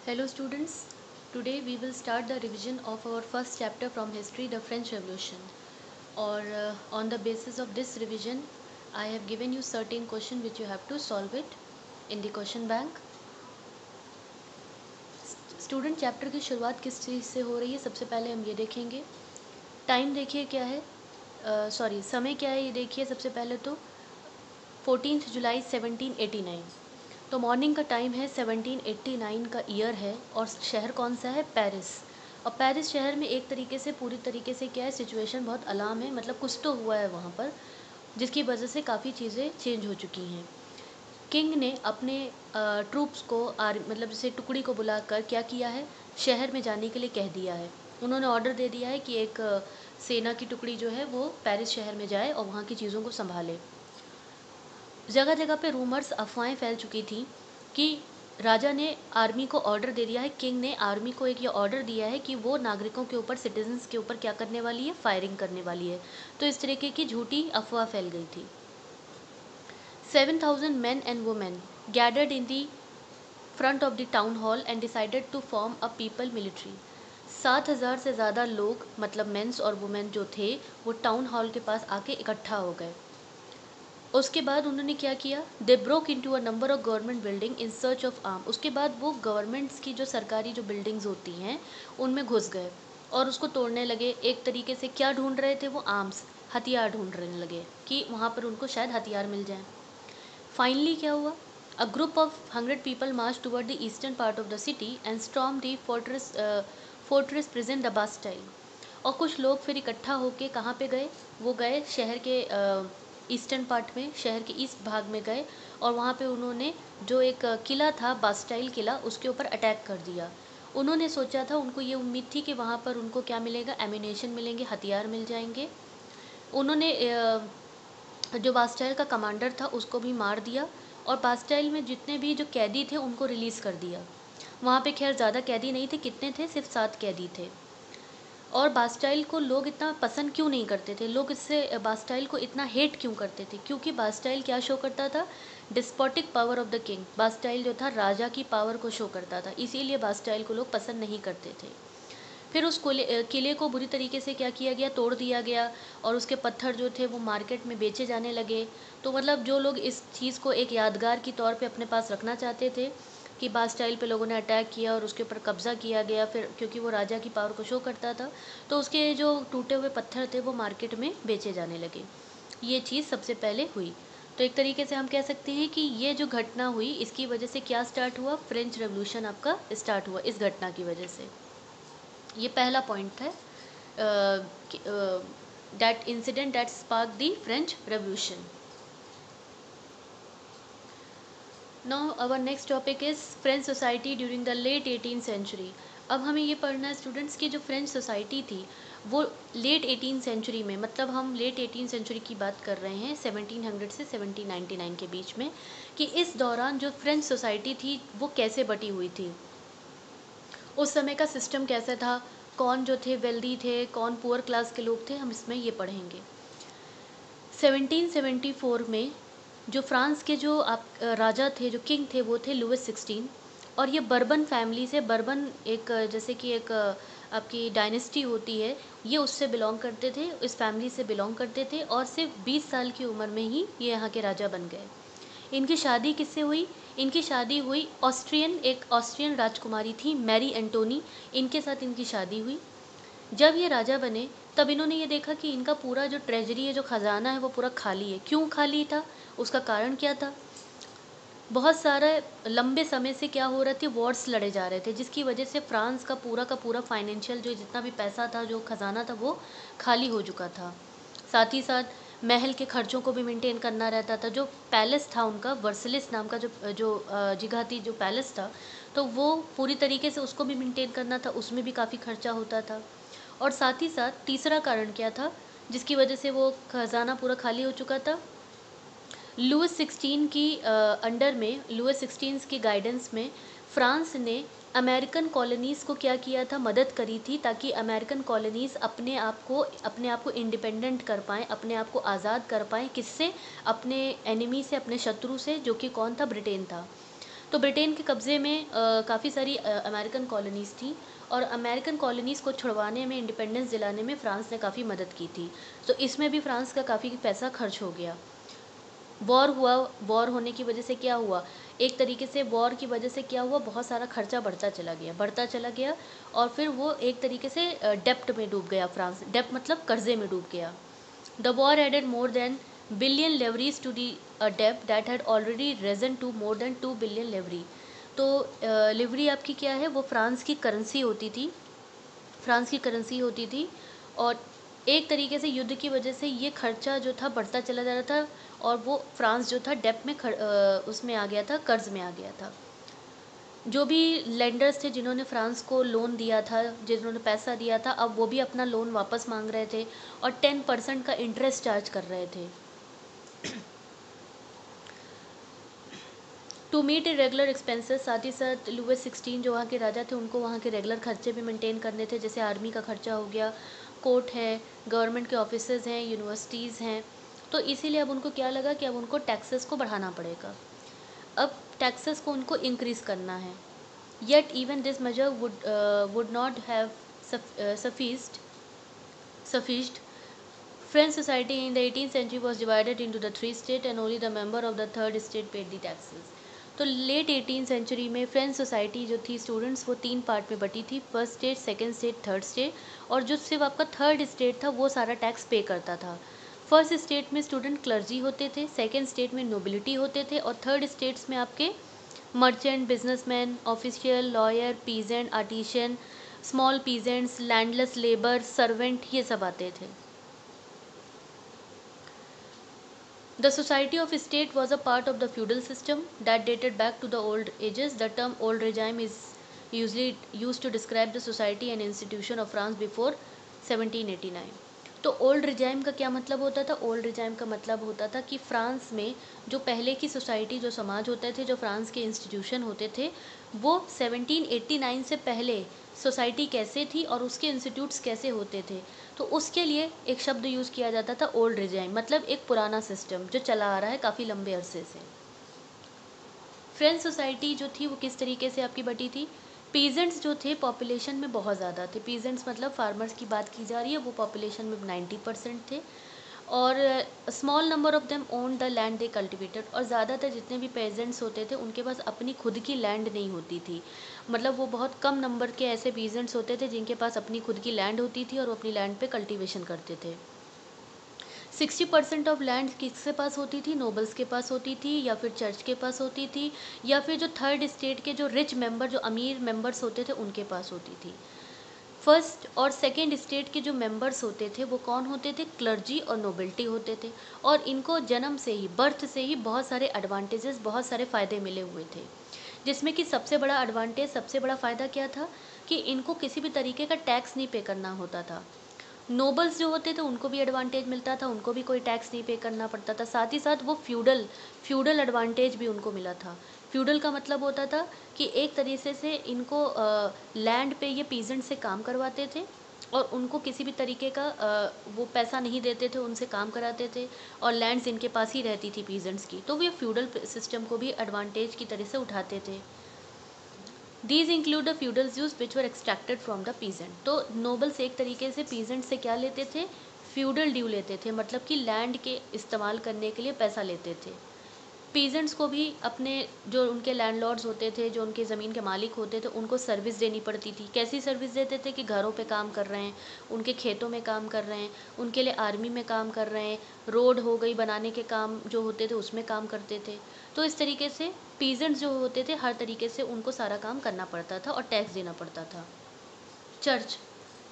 Hello students, today we will start the revision of our first chapter from history, the French Revolution. Or on the basis of this revision, I have given you certain question which you have to solve it in the question bank. Student chapter की शुरुआत किस चीज़ से हो रही है सबसे पहले हम ये देखेंगे। टाइम देखिए क्या है, समय क्या है ये देखिए सबसे पहले तो 14 जुलाई 1789। तो मॉर्निंग का टाइम है, 1789 का ईयर है और शहर कौन सा है, पेरिस। और पेरिस शहर में एक तरीके से पूरी तरीके से क्या है, सिचुएशन बहुत अलार्म है, मतलब कुछ तो हुआ है वहाँ पर जिसकी वजह से काफ़ी चीज़ें चेंज हो चुकी हैं। किंग ने अपने ट्रूप्स को मतलब जैसे टुकड़ी को बुलाकर क्या किया है, शहर में जाने के लिए कह दिया है। उन्होंने ऑर्डर दे दिया है कि एक सेना की टुकड़ी जो है वो पेरिस शहर में जाए और वहाँ की चीज़ों को संभाले। जगह जगह पे रूमर्स, अफवाहें फैल चुकी थी कि राजा ने आर्मी को ऑर्डर दे दिया है, किंग ने आर्मी को एक ये ऑर्डर दिया है कि वो नागरिकों के ऊपर, सिटीजन्स के ऊपर क्या करने वाली है, फायरिंग करने वाली है। तो इस तरीके की झूठी अफवाह फैल गई थी। 7,000 men and women gathered in the front of the town hall and decided to form a people military. 7,000 से ज़्यादा लोग, मतलब मेंस और वुमेन जो थे, वो टाउन हॉल के पास आके इकट्ठा हो गए। उसके बाद उन्होंने क्या किया, they broke into a number of government building in search of arm. उसके बाद वो गवर्नमेंट्स की जो सरकारी जो बिल्डिंग्स होती हैं उनमें घुस गए और उसको तोड़ने लगे। एक तरीके से क्या ढूंढ रहे थे वो, आर्म्स, हथियार ढूंढने लगे कि वहाँ पर उनको शायद हथियार मिल जाएं। फाइनली क्या हुआ, a group of 100 people march toward the eastern part of the city and storm the fortress present the Bastille. और कुछ लोग फिर इकट्ठा होके कहाँ पे गए, वो गए शहर के ईस्टर्न पार्ट में, शहर के ईस्ट भाग में गए और वहाँ पे उन्होंने जो एक किला था, बास्टाइल किला, उसके ऊपर अटैक कर दिया। उन्होंने सोचा था, उनको ये उम्मीद थी कि वहाँ पर उनको क्या मिलेगा, एमिनेशन मिलेंगे, हथियार मिल जाएंगे। उन्होंने जो बास्टाइल का कमांडर था उसको भी मार दिया और बास्टाइल में जितने भी जो कैदी थे उनको रिलीज़ कर दिया। वहाँ पे खैर ज़्यादा कैदी नहीं थे, कितने थे, सिर्फ 7 कैदी थे। और बास्टाइल को लोग इतना पसंद क्यों नहीं करते थे, लोग इससे बास्टाइल को इतना हेट क्यों करते थे, क्योंकि बास्टाइल क्या शो करता था, despotic power of the king. Bastille जो था राजा की पावर को शो करता था, इसीलिए बास्टाइल को लोग पसंद नहीं करते थे। फिर उस किले को बुरी तरीके से क्या किया गया, तोड़ दिया गया और उसके पत्थर जो थे वो मार्केट में बेचे जाने लगे। तो मतलब जो लोग इस चीज़ को एक यादगार की तौर पे अपने पास रखना चाहते थे कि बास्टाइल पे लोगों ने अटैक किया और उसके ऊपर कब्ज़ा किया गया, फिर क्योंकि वो राजा की पावर को शो करता था, तो उसके जो टूटे हुए पत्थर थे वो मार्केट में बेचे जाने लगे। ये चीज़ सबसे पहले हुई। तो एक तरीके से हम कह सकते हैं कि ये जो घटना हुई इसकी वजह से क्या स्टार्ट हुआ, फ्रेंच रेवोल्यूशन आपका स्टार्ट हुआ इस घटना की वजह से। ये पहला पॉइंट था, that incident that spark the French revolution. Now our next topic is French society during the late 18th century. अब हमें ये पढ़ना है स्टूडेंट्स की जो फ्रेंच सोसाइटी थी वो लेट 18th सेंचुरी में, मतलब हम लेट 18th सेंचुरी की बात कर रहे हैं 1700 से 1799 के बीच में, कि इस दौरान जो फ्रेंच सोसाइटी थी वो कैसे बटी हुई थी, उस समय का सिस्टम कैसा था, कौन जो थे वेल्दी थे, कौन पुअर क्लास के लोग थे, हम इसमें ये पढ़ेंगे। 1774 में जो फ्रांस के जो राजा थे, जो किंग थे, वो थे लुइस 16। और ये बर्बन फैमिली से, बर्बन एक जैसे कि एक आपकी डायनेस्टी होती है, ये उससे बिलोंग करते थे, इस फैमिली से बिलोंग करते थे और सिर्फ 20 साल की उम्र में ही ये यहाँ के राजा बन गए। इनकी शादी किससे हुई, इनकी शादी हुई एक ऑस्ट्रियन राजकुमारी थी, मैरी एंटोनी, इनके साथ इनकी शादी हुई। जब ये राजा बने तब इन्होंने ये देखा कि इनका पूरा जो ट्रेजरी है, जो खजाना है, वो पूरा खाली है। क्यों खाली था, उसका कारण क्या था, बहुत सारे लंबे समय से क्या हो रहे थे, वॉर्स लड़े जा रहे थे, जिसकी वजह से फ्रांस का पूरा फाइनेंशियल जो जितना भी पैसा था, जो खजाना था, वो खाली हो चुका था। साथ ही साथ महल के खर्चों को भी मेंटेन करना रहता था। जो पैलेस था उनका, वर्सलिस नाम का जो जो जगह थी, जो पैलेस था, तो वो पूरी तरीके से उसको भी मेंटेन करना था, उसमें भी काफ़ी खर्चा होता था। और साथ ही साथ तीसरा कारण क्या था जिसकी वजह से वो खजाना पूरा खाली हो चुका था, लुइस 16 की अंडर में, लुइस 16 की गाइडेंस में फ्रांस ने अमेरिकन कॉलोनीज़ को क्या किया था, मदद करी थी, ताकि अमेरिकन कॉलोनीज़ अपने आप को इंडिपेंडेंट कर पाएँ, अपने आप को आज़ाद कर पाएँ, किससे, अपने एनिमी से, अपने शत्रु से, जो कि कौन था, ब्रिटेन था। तो ब्रिटेन के कब्ज़े में काफ़ी सारी अमेरिकन कॉलोनीज़ थी, और अमेरिकन कॉलोनीज़ को छुड़वाने में, इंडिपेंडेंस दिलाने में फ़्रांस ने काफ़ी मदद की थी। तो इसमें भी फ्रांस का काफ़ी पैसा खर्च हो गया। वॉर हुआ, वॉर होने की वजह से क्या हुआ, एक तरीके से वॉर की वजह से क्या हुआ, बहुत सारा खर्चा बढ़ता चला गया, और फिर वो एक तरीके से डेप्ट में डूब गया फ्रांस। डेप्ट मतलब कर्जे में डूब गया। The war added more than billion livres to the डेप्ट that had already risen to more than 2 billion livre. तो लिवरी आपकी क्या है, वो फ्रांस की करेंसी होती थी, फ्रांस की करेंसी होती थी। और एक तरीके से युद्ध की वजह से ये खर्चा जो था बढ़ता चला जा रहा था, और वो फ्रांस जो था डेप्ट में उसमें आ गया था, कर्ज में आ गया था। जो भी लेंडर्स थे जिन्होंने फ्रांस को लोन दिया था, जिन्होंने पैसा दिया था, अब वो भी अपना लोन वापस मांग रहे थे, और 10% का इंटरेस्ट चार्ज कर रहे थे। टू मीट इरेगुलर एक्सपेंसेस, साथ ही साथ लुइस 16 जो वहाँ के राजा थे, उनको वहाँ के रेगुलर खर्चे भी मेंटेन करने थे, जैसे आर्मी का खर्चा हो गया, कोर्ट है, गवर्नमेंट के ऑफिसेज हैं, यूनिवर्सिटीज़ हैं। तो इसीलिए अब उनको क्या लगा कि अब उनको टैक्सेस को बढ़ाना पड़ेगा, अब टैक्सेस को उनको इंक्रीज़ करना है। Yet even this measure would not have sufficed. French society in the 18th century was divided into the three states, and only the member of the third state paid the taxes. तो late 18th century में French society जो थी students, वो 3 part में बटी थी, first state, second state, third state. और जो सिर्फ आपका थर्ड स्टेट था वो सारा टैक्स पे करता था। फर्स्ट स्टेट में स्टूडेंट क्लर्जी होते थे, सेकंड स्टेट में नोबिलिटी होते थे, और थर्ड स्टेट्स में आपके merchant, businessman, official, lawyer, peasant, artisan, small peasants, landless labour, servant, ये सब आते थे। The society of state was a part of the feudal system that dated back to the old ages. The term old regime is usually used to describe the society and institution of France before 1789. तो old regime का क्या मतलब होता था? Old regime का मतलब होता था कि फ्रांस में जो पहले की सोसाइटी, जो समाज होते थे, जो फ्रांस के इंस्टीट्यूशन होते थे, वो 1789 से पहले सोसाइटी कैसे थी और उसके इंस्टीट्यूट्स कैसे होते थे। तो उसके लिए एक शब्द यूज़ किया जाता था, ओल्ड रिजाइम, मतलब एक पुराना सिस्टम जो चला आ रहा है काफ़ी लंबे अरसे से। फ्रेंच सोसाइटी जो थी वो किस तरीके से आपकी बटी थी? पीजेंट्स जो थे पॉपुलेशन में बहुत ज़्यादा थे। पीजेंट्स मतलब फार्मर्स की बात की जा रही है, वो पॉपुलेशन में 90% थे। और small number of them own the land they cultivated, और ज़्यादातर जितने भी पेजेंट्स होते थे उनके पास अपनी खुद की लैंड नहीं होती थी। मतलब वो बहुत कम नंबर के ऐसे पीजेंट्स होते थे जिनके पास अपनी खुद की लैंड होती थी और वो अपनी लैंड पे कल्टीवेशन करते थे। 60% ऑफ लैंड किसके पास होती थी? नोबल्स के पास होती थी, या फिर चर्च के पास होती थी, या फिर जो थर्ड स्टेट के जो रिच मेंबर, जो अमीर मेंबर्स होते थे, उनके पास होती थी। फर्स्ट और सेकेंड स्टेट के जो मेंबर्स होते थे वो कौन होते थे? क्लर्जी और नोबिलिटी होते थे। और इनको जन्म से ही, बर्थ से ही बहुत सारे एडवांटेजेस, बहुत सारे फ़ायदे मिले हुए थे, जिसमें कि सबसे बड़ा एडवांटेज, सबसे बड़ा फ़ायदा क्या था कि इनको किसी भी तरीके का टैक्स नहीं पे करना होता था। नोबल्स जो होते थे उनको भी एडवांटेज मिलता था, उनको भी कोई टैक्स नहीं पे करना पड़ता था। साथ ही साथ वो फ्यूडल एडवांटेज भी उनको मिला था। फ्यूडल का मतलब होता था कि एक तरीके से इनको लैंड पे ये पीजेंट से काम करवाते थे, और उनको किसी भी तरीके का वो पैसा नहीं देते थे, उनसे काम कराते थे, और लैंड्स इनके पास ही रहती थी पीजेंट्स की। तो वो फ्यूडल सिस्टम को भी एडवांटेज की तरह से उठाते थे। These include the feudal dues which were extracted from the peasant. तो नोबल्स एक तरीके से पीजेंट से क्या लेते थे? फ्यूडल ड्यू लेते थे, मतलब कि लैंड के इस्तेमाल करने के लिए पैसा लेते थे। पीजेंट्स को भी अपने, जो उनके लैंडलॉर्ड्स होते थे, जो उनके ज़मीन के मालिक होते थे, उनको सर्विस देनी पड़ती थी। कैसी सर्विस देते थे? कि घरों पे काम कर रहे हैं, उनके खेतों में काम कर रहे हैं, उनके लिए आर्मी में काम कर रहे हैं, रोड हो गई बनाने के काम जो होते थे उसमें काम करते थे। तो इस तरीके से पीजेंट्स जो होते थे हर तरीके से उनको सारा काम करना पड़ता था और टैक्स देना पड़ता था। चर्च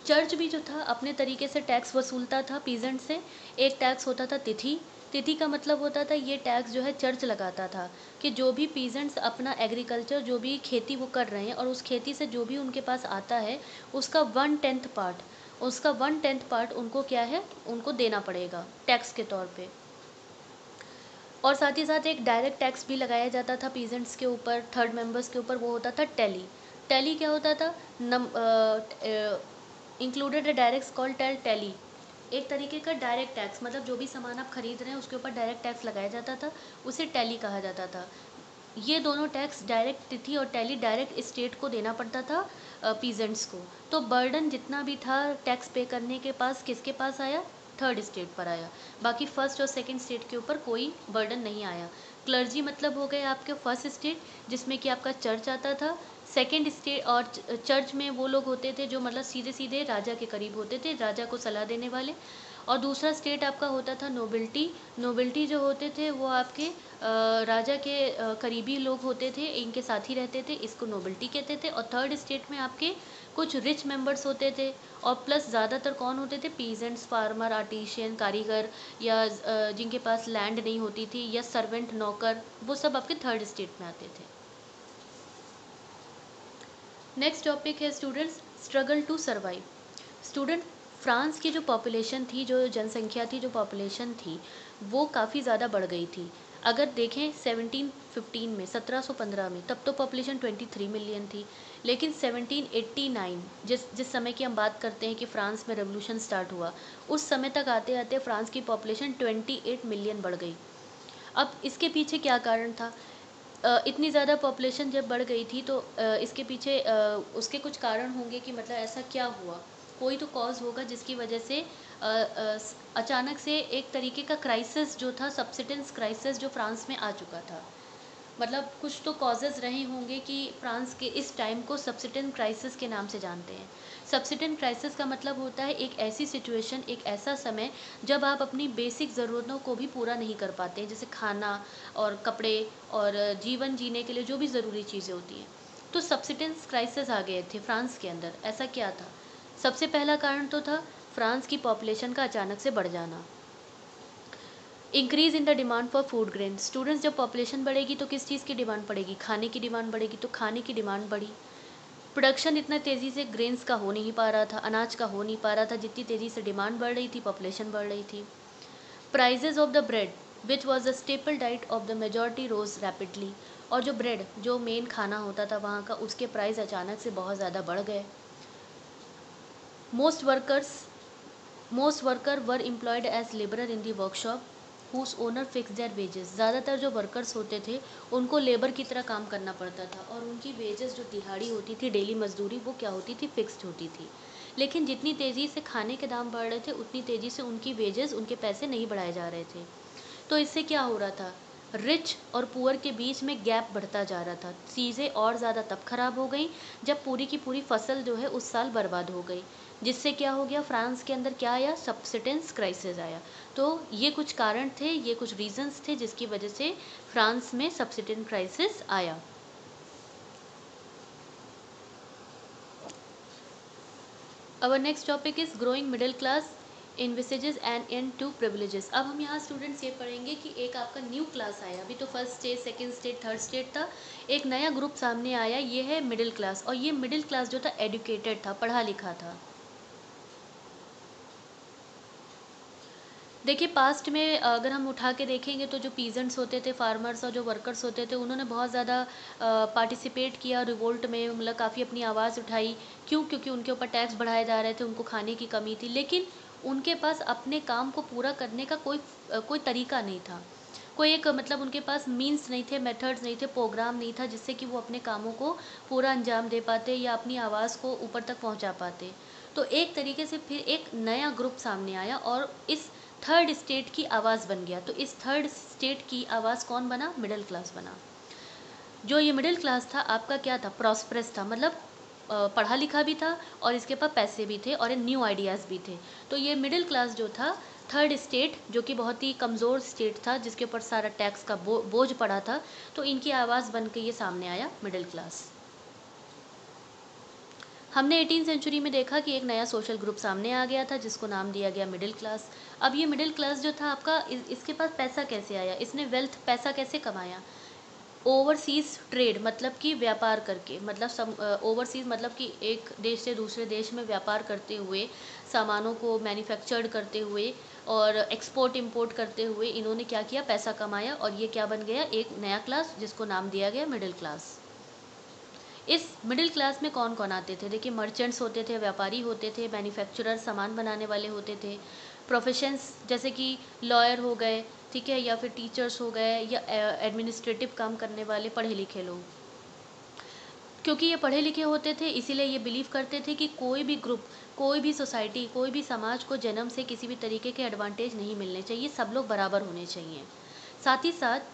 चर्च भी जो था अपने तरीके से टैक्स वसूलता था पीजेंट से। एक टैक्स होता था तिथि। तिथि का मतलब होता था, ये टैक्स जो है चर्च लगाता था कि जो भी पीजेंट्स अपना एग्रीकल्चर, जो भी खेती वो कर रहे हैं, और उस खेती से जो भी उनके पास आता है उसका 1/10 पार्ट उनको क्या है, उनको देना पड़ेगा टैक्स के तौर पे। और साथ ही साथ एक डायरेक्ट टैक्स भी लगाया जाता था पीजेंट्स के ऊपर, थर्ड मेंबर्स के ऊपर, वो होता था टैली। टैली क्या होता था? Included direct call tally. एक तरीके का डायरेक्ट टैक्स, मतलब जो भी सामान आप खरीद रहे हैं उसके ऊपर डायरेक्ट टैक्स लगाया जाता था, उसे टैली कहा जाता था। ये दोनों टैक्स डायरेक्ट तिथि और टैली डायरेक्ट स्टेट को देना पड़ता था पीजेंट्स को। तो बर्डन जितना भी था टैक्स पे करने के पास किसके पास आया, थर्ड स्टेट पर आया। बाकी फर्स्ट और सेकंड स्टेट के ऊपर कोई बर्डन नहीं आया। क्लर्जी मतलब हो गए आपके फर्स्ट स्टेट जिसमें कि आपका चर्च आता था। सेकंड स्टेट और चर्च में वो लोग होते थे जो मतलब सीधे सीधे राजा के करीब होते थे, राजा को सलाह देने वाले। और दूसरा स्टेट आपका होता था नोबिलिटी। नोबिलिटी जो होते थे वो आपके राजा के करीबी लोग होते थे, इनके साथ ही रहते थे, इसको नोबिलिटी कहते थे। और थर्ड स्टेट में आपके कुछ रिच मेंबर्स होते थे और प्लस ज़्यादातर कौन होते थे, पीजेंट्स, फार्मर, आर्टिशियन, कारीगर, या जिनके पास लैंड नहीं होती थी, या सर्वेंट, नौकर, वो सब आपके थर्ड स्टेट में आते थे। नेक्स्ट टॉपिक है students struggle to survive. Student France की जो पॉपुलेशन थी, जो जनसंख्या थी, जो पॉपुलेशन थी, वो काफ़ी ज़्यादा बढ़ गई थी। अगर देखें 1715 में, 1715 में, तब तो पॉपुलेशन 23 मिलियन थी। लेकिन 1789 जिस समय की हम बात करते हैं कि फ्रांस में रेवोल्यूशन स्टार्ट हुआ, उस समय तक आते आते फ्रांस की पॉपुलेशन 28 मिलियन बढ़ गई। अब इसके पीछे क्या कारण था? इतनी ज़्यादा पॉपुलेशन जब बढ़ गई थी तो इसके पीछे उसके कुछ कारण होंगे कि मतलब ऐसा क्या हुआ, कोई तो कॉज होगा जिसकी वजह से अचानक से एक तरीके का क्राइसिस जो था, सब्सिडेंस क्राइसिस जो फ्रांस में आ चुका था। मतलब कुछ तो कॉजेज़ रहे होंगे कि फ्रांस के इस टाइम को सब्सिडेंट क्राइसिस के नाम से जानते हैं। सब्सिडेंट क्राइसिस का मतलब होता है एक ऐसी सिचुएशन, एक ऐसा समय जब आप अपनी बेसिक ज़रूरतों को भी पूरा नहीं कर पाते हैं, जैसे खाना और कपड़े और जीवन जीने के लिए जो भी ज़रूरी चीज़ें होती हैं। तो सब्सिडेंस क्राइसिस आ गए थे फ्रांस के अंदर। ऐसा क्या था? सबसे पहला कारण तो था फ्रांस की पॉपुलेशन का अचानक से बढ़ जाना। Increase in the demand for food grain. Students जब पॉपुलेशन बढ़ेगी तो किस चीज़ की डिमांड बढ़ेगी, खाने की डिमांड बढ़ेगी, तो खाने की डिमांड बढ़ी। प्रोडक्शन इतना तेज़ी से ग्रेन्स का हो नहीं पा रहा था, अनाज का हो नहीं पा रहा था, जितनी तेज़ी से डिमांड बढ़ रही थी, पॉपुलेशन बढ़ रही थी। Prices of the bread which was the staple diet of the majority rose rapidly. और जो ब्रेड, जो मेन खाना होता था वहाँ का, उसके प्राइस अचानक से बहुत ज़्यादा बढ़ गए। Most worker were employed as labourer in the workshop whose owner fix their wages. ज़्यादातर जो वर्कर्स होते थे उनको लेबर की तरह काम करना पड़ता था और उनकी वेजेस जो दिहाड़ी होती थी, डेली मजदूरी, वो क्या होती थी, फिक्स्ड होती थी। लेकिन जितनी तेज़ी से खाने के दाम बढ़ रहे थे उतनी तेज़ी से उनकी वेजेस, उनके पैसे नहीं बढ़ाए जा रहे थे। तो इससे क्या हो रहा था, रिच और पुअर के बीच में गैप बढ़ता जा रहा था। चीज़ें और ज़्यादा तब खराब हो गई जब पूरी की पूरी फसल जो है उस साल बर्बाद हो गई, जिससे क्या हो गया, फ्रांस के अंदर क्या आया, सब्सिडेंस क्राइसिस आया। तो ये कुछ कारण थे, ये कुछ रीजंस थे जिसकी वजह से फ्रांस में सब्सिडेंस क्राइसिस आया। Our next topic is growing middle class envisages an end to privileges। अब हम यहाँ स्टूडेंट्स ये पढ़ेंगे कि एक आपका न्यू क्लास आया, अभी तो first stage, second stage, third stage था, एक नया ग्रुप सामने आया, ये है मिडिल क्लास। और ये मिडिल क्लास जो था एडुकेटेड था, पढ़ा लिखा था। देखिए पास्ट में अगर हम उठा के देखेंगे तो जो पीजेंट्स होते थे, फार्मर्स और जो वर्कर्स होते थे, उन्होंने बहुत ज़्यादा पार्टिसिपेट किया रिवोल्ट में, मतलब काफ़ी अपनी आवाज़ उठाई। क्यों? क्योंकि उनके ऊपर टैक्स बढ़ाए जा रहे थे, उनको खाने की कमी थी, लेकिन उनके पास अपने काम को पूरा करने का कोई तरीका नहीं था। कोई एक मतलब उनके पास मीन्स नहीं थे, मेथड्स नहीं थे, प्रोग्राम नहीं था जिससे कि वो अपने कामों को पूरा अंजाम दे पाते या अपनी आवाज़ को ऊपर तक पहुंचा पाते। तो एक तरीके से फिर एक नया ग्रुप सामने आया और इस थर्ड स्टेट की आवाज़ बन गया। तो इस थर्ड स्टेट की आवाज़ कौन बना? मिडिल क्लास बना। जो ये मिडिल क्लास था आपका क्या था? प्रॉस्परस था, मतलब पढ़ा लिखा भी था और इसके पास पैसे भी थे और न्यू आइडियाज़ भी थे। तो ये मिडिल क्लास जो था, थर्ड स्टेट जो कि बहुत ही कमज़ोर स्टेट था, जिसके ऊपर सारा टैक्स का बोझ पड़ा था, तो इनकी आवाज़ बन के ये सामने आया, मिडिल क्लास। हमने 18 सेंचुरी में देखा कि एक नया सोशल ग्रुप सामने आ गया था जिसको नाम दिया गया मिडिल क्लास। अब ये मिडिल क्लास जो था आपका, इसके पास पैसा कैसे आया, इसने वेल्थ, पैसा कैसे कमाया? ओवरसीज़ ट्रेड मतलब कि व्यापार करके, मतलब ओवरसीज़ मतलब कि एक देश से दूसरे देश में व्यापार करते हुए, सामानों को मैन्युफैक्चर्ड करते हुए और एक्सपोर्ट इंपोर्ट करते हुए इन्होंने क्या किया, पैसा कमाया और ये क्या बन गया, एक नया क्लास जिसको नाम दिया गया मिडिल क्लास। इस मिडिल क्लास में कौन कौन आते थे? देखिए मर्चेंट्स होते थे, व्यापारी होते थे, मैन्युफैक्चरर, सामान बनाने वाले होते थे, प्रोफेशंस जैसे कि लॉयर हो गए, ठीक है, या फिर टीचर्स हो गए या एडमिनिस्ट्रेटिव काम करने वाले पढ़े लिखे लोग। क्योंकि ये पढ़े लिखे होते थे, इसीलिए ये बिलीव करते थे कि कोई भी ग्रुप, कोई भी सोसाइटी, कोई भी समाज को जन्म से किसी भी तरीके के एडवांटेज नहीं मिलने चाहिए, सब लोग बराबर होने चाहिए। साथ ही साथ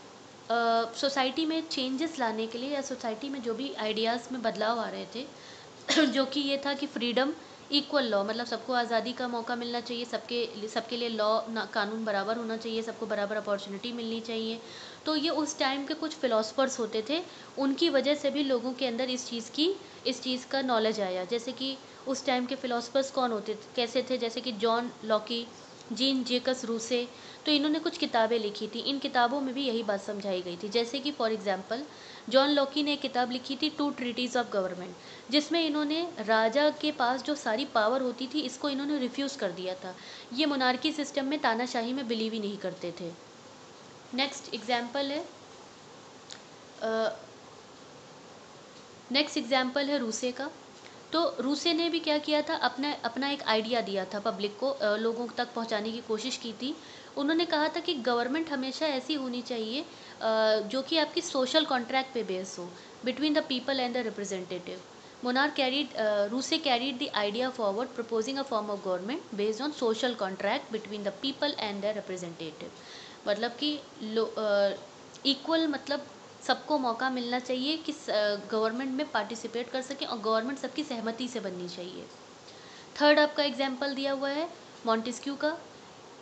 सोसाइटी में चेंजेस लाने के लिए या सोसाइटी में जो भी आइडियाज़ में बदलाव आ रहे थे जो कि ये था कि फ्रीडम, इक्वल लॉ, मतलब सबको आज़ादी का मौका मिलना चाहिए, सबके लिए लॉ कानून बराबर होना चाहिए, सबको बराबर अपॉर्चुनिटी मिलनी चाहिए। तो ये उस टाइम के कुछ फिलोसफर्स होते थे, उनकी वजह से भी लोगों के अंदर इस चीज़ का नॉलेज आया। जैसे कि उस टाइम के फिलोसफर्स कौन होते थे, कैसे थे, जैसे कि जॉन लॉकी, जीन जेकस रूसे। तो इन्होंने कुछ किताबें लिखी थी, इन किताबों में भी यही बात समझाई गई थी। जैसे कि फॉर एग्जांपल जॉन लॉकी ने एक किताब लिखी थी टू ट्रीटीज़ ऑफ गवर्नमेंट, जिसमें इन्होंने राजा के पास जो सारी पावर होती थी इसको इन्होंने रिफ्यूज़ कर दिया था। ये मोनार्की सिस्टम में, तानाशाही में बिलीव ही नहीं करते थे। नेक्स्ट एग्जाम्पल है रूसे का। तो रूसे ने भी क्या किया था, अपना एक आइडिया दिया था पब्लिक को, लोगों तक पहुंचाने की कोशिश की थी। उन्होंने कहा था कि गवर्नमेंट हमेशा ऐसी होनी चाहिए जो कि आपकी सोशल कॉन्ट्रैक्ट पे बेस हो, between the people and the representative. Rousseau carried the idea forward, proposing a form of government based on social contract between the people and the representative. मतलब कि इक्वल, मतलब सबको मौका मिलना चाहिए कि गवर्नमेंट में पार्टिसिपेट कर सकें, और गवर्नमेंट सबकी सहमति से बननी चाहिए। थर्ड आपका एग्जाम्पल दिया हुआ है मॉन्टेस्क्यू का,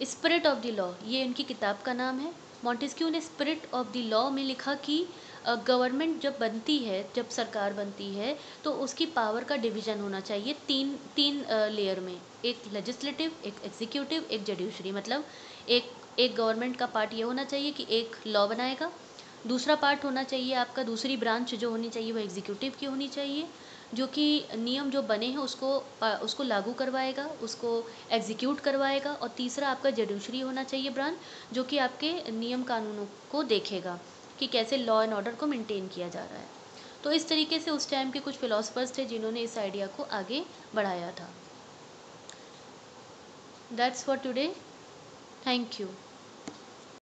स्पिरिट ऑफ द लॉ, ये इनकी किताब का नाम है। मॉन्टेस्क्यू ने स्पिरिट ऑफ द लॉ में लिखा कि गवर्नमेंट जब बनती है, जब सरकार बनती है, तो उसकी पावर का डिवीजन होना चाहिए तीन तीन लेयर में, एक लेजिस्लेटिव, एक एग्जीक्यूटिव, एक जुडिशरी। मतलब एक एक गवर्नमेंट का पार्ट ये होना चाहिए कि एक लॉ बनाएगा, दूसरा पार्ट होना चाहिए आपका, दूसरी ब्रांच जो होनी चाहिए वो एग्जीक्यूटिव की होनी चाहिए, जो कि नियम जो बने हैं उसको लागू करवाएगा, उसको एग्जीक्यूट करवाएगा, और तीसरा आपका जुडिशरी होना चाहिए ब्रांच, जो कि आपके नियम कानूनों को देखेगा कि कैसे लॉ एंड ऑर्डर को मेंटेन किया जा रहा है। तो इस तरीके से उस टाइम के कुछ फिलोसफर्स थे जिन्होंने इस आइडिया को आगे बढ़ाया था। That's for today, thank you.